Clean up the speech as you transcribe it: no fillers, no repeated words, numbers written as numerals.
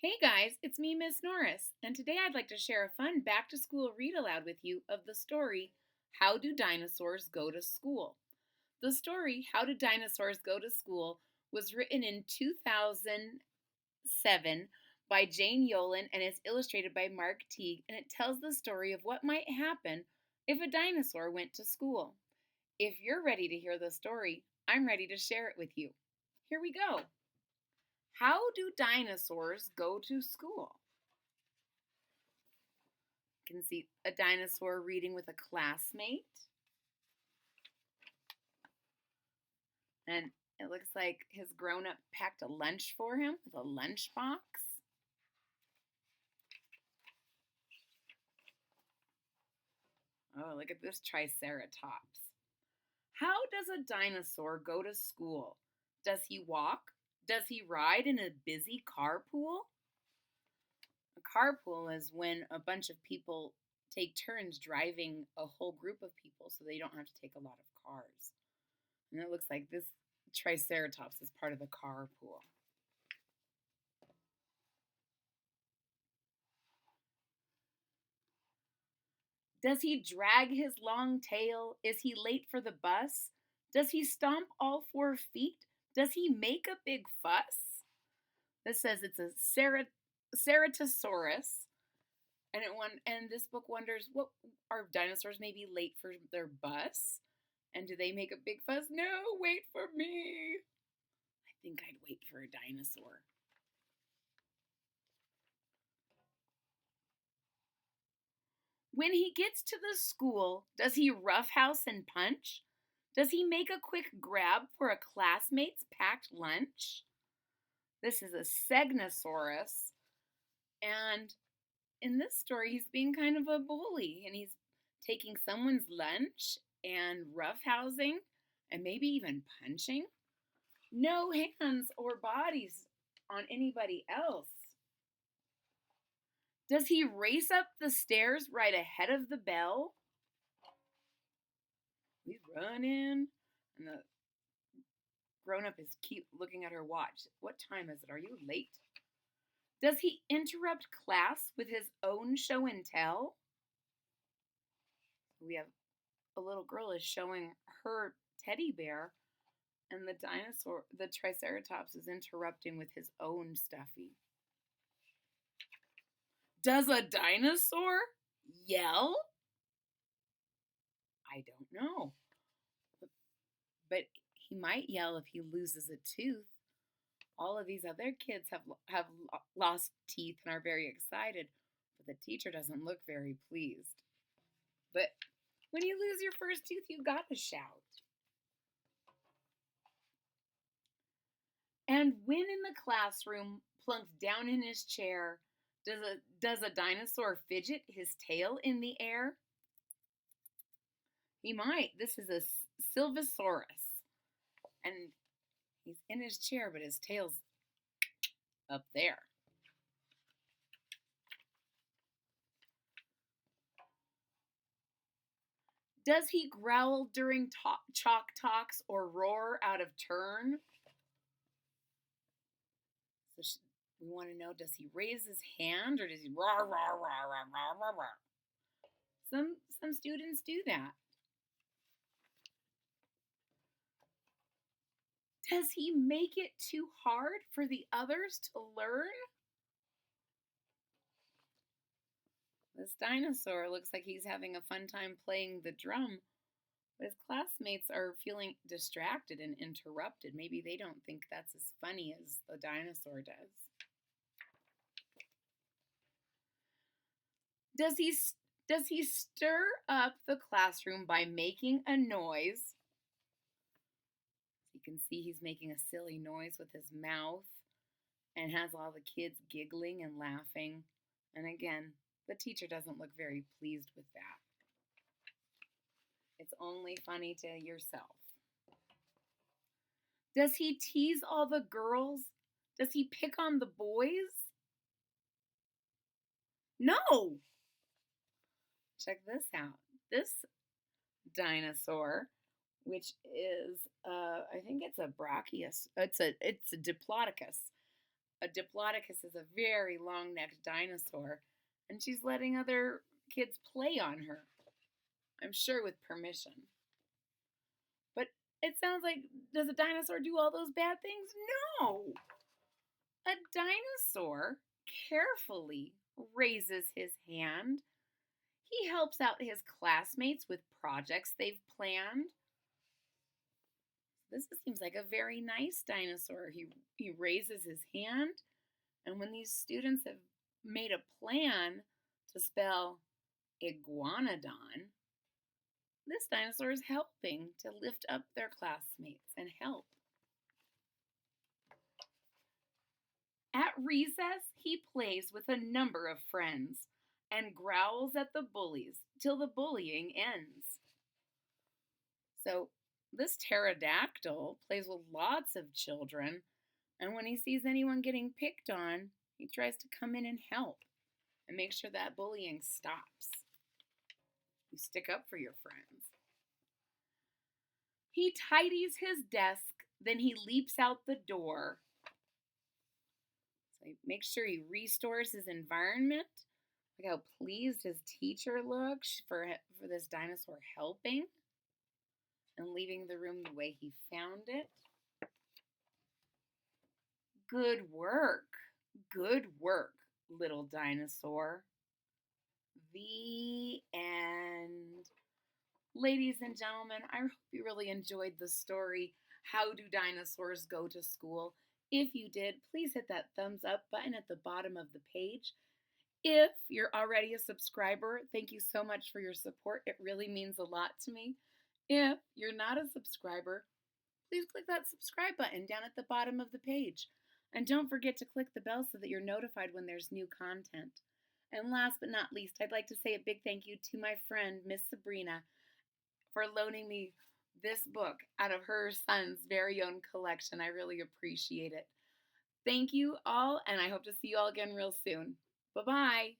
Hey guys, it's me, Miss Norris, and today I'd like to share a fun back to school read aloud with you of the story How Do Dinosaurs Go to School? The story How Do Dinosaurs Go to School was written in 2007 by Jane Yolen and is illustrated by Mark Teague, and it tells the story of what might happen if a dinosaur went to school. If you're ready to hear the story, I'm ready to share it with you. Here we go. How do dinosaurs go to school? You can see a dinosaur reading with a classmate. And it looks like his grown up packed a lunch for him with a lunchbox. Oh, look at this triceratops. How does a dinosaur go to school? Does he walk? Does he ride in a busy carpool? A carpool is when a bunch of people take turns driving a whole group of people so they don't have to take a lot of cars. And it looks like this triceratops is part of the carpool. Does he drag his long tail? Is he late for the bus? Does he stomp all 4 feet? Does he make a big fuss? This says it's a ceratosaurus, and this book wonders, what are dinosaurs maybe late for their bus? And do they make a big fuss? No, wait for me. I think I'd wait for a dinosaur. When he gets to the school, does he roughhouse and punch? Does he make a quick grab for a classmate's packed lunch? This is a Segnosaurus, and in this story, he's being kind of a bully, and he's taking someone's lunch and roughhousing and maybe even punching. No hands or bodies on anybody else. Does he race up the stairs right ahead of the bell? He's running, and the grown up is keep looking at her watch. What time is it? Are you late? Does he interrupt class with his own show and tell? We have a little girl is showing her teddy bear, and the triceratops, is interrupting with his own stuffy. Does a dinosaur yell? I don't know. But he might yell if he loses a tooth. All of these other kids have lost teeth and are very excited, but the teacher doesn't look very pleased. But when you lose your first tooth, you gotta shout. And when in the classroom, plunked down in his chair, does a dinosaur fidget his tail in the air? He might. This is a Sylvosaurus. And he's in his chair, but his tail's up there. Does he growl during chalk talks or roar out of turn? So we want to know, does he raise his hand or does he roar, roar, roar, roar, roar, roar, roar? Some students do that. Does he make it too hard for the others to learn? This dinosaur looks like he's having a fun time playing the drum, but his classmates are feeling distracted and interrupted. Maybe they don't think that's as funny as the dinosaur does. Does he stir up the classroom by making a noise? You can see he's making a silly noise with his mouth and has all the kids giggling and laughing. And again, the teacher doesn't look very pleased with that. It's only funny to yourself. Does he tease all the girls? Does he pick on the boys? No! Check this out. This dinosaur, which is, I think it's a brachius. It's a diplodocus. A diplodocus is a very long-necked dinosaur, and she's letting other kids play on her. I'm sure with permission. But it sounds like, does a dinosaur do all those bad things? No! A dinosaur carefully raises his hand. He helps out his classmates with projects they've planned. This seems like a very nice dinosaur. He raises his hand, and when these students have made a plan to spell iguanodon, this dinosaur is helping to lift up their classmates and help. At recess, he plays with a number of friends and growls at the bullies till the bullying ends. So this pterodactyl plays with lots of children, and when he sees anyone getting picked on, he tries to come in and help and make sure that bullying stops. You stick up for your friends. He tidies his desk, then he leaps out the door. So he makes sure he restores his environment. Look how pleased his teacher looks for this dinosaur helping and leaving the room the way he found it. Good work, little dinosaur. The end. Ladies and gentlemen, I hope you really enjoyed the story, How Do Dinosaurs Go to School? If you did, please hit that thumbs up button at the bottom of the page. If you're already a subscriber, thank you so much for your support. It really means a lot to me. If you're not a subscriber, please click that subscribe button down at the bottom of the page. And don't forget to click the bell so that you're notified when there's new content. And last but not least, I'd like to say a big thank you to my friend, Miss Sabrina, for loaning me this book out of her son's very own collection. I really appreciate it. Thank you all, and I hope to see you all again real soon. Bye-bye.